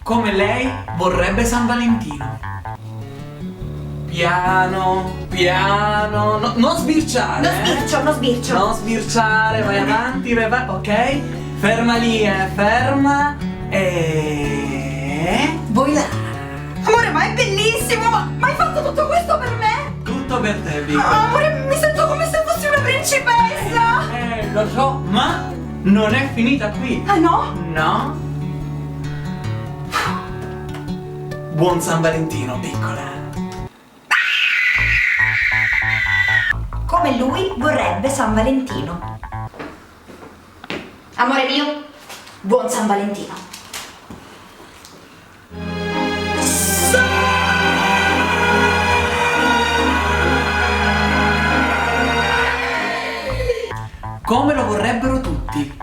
come lei vorrebbe San Valentino. Piano, piano, non sbirciare. Non sbircio. Non sbirciare, vai avanti, ok? Ferma lì, ferma. E... voi là. Amore, ma è bellissimo! Ma hai fatto tutto questo per me? Tutto per te, Vico. Amore, mi sento come se fossi una principessa! Lo so, ma non è finita qui. Ah no? No? Buon San Valentino, piccola. Come lui vorrebbe San Valentino. Amore mio, buon San Valentino. Come lo vorrebbero tutti.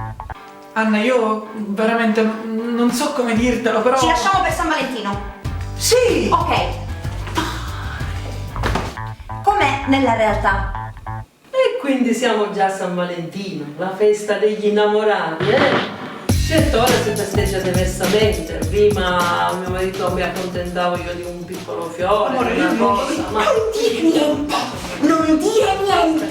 Anna, io veramente non so come dirtelo, però... Ci lasciamo per San Valentino. Sì! Ok. Com'è nella realtà? E quindi siamo già a San Valentino, la festa degli innamorati, eh? Certo, ora si festeggia diversamente. Prima mio marito mi accontentavo io di un piccolo fiore, Amore, una io non- cosa, ma... Non dire niente! Non dire niente!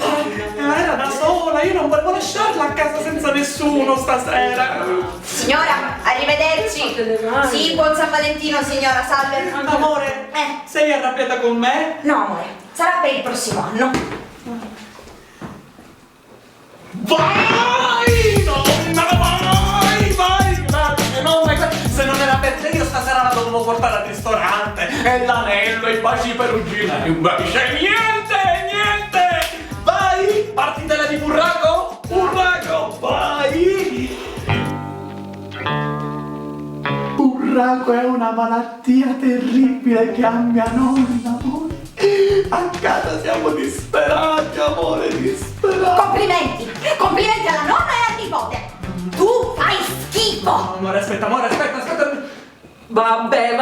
Era da sola, io non volevo lasciarla a casa senza nessuno stasera. Signora, arrivederci! Fate le mani. Sì, buon San Valentino, signora, salve! Amore, sei arrabbiata con me? No, amore, sarà per il prossimo anno. Vai! No, vai, grazie, no, ma se non era per te io stasera la dovevo portare al ristorante. E l'anello, i baci perugina, invece niente! Vai, partitela di burraco, vai! Burraco è una malattia terribile che ha mia nonna, amore. A casa siamo disperati, amore, disperati. Complimenti! Complimenti alla nonna e al nipote! Tu fai schifo! Amore, aspetta. Vabbè,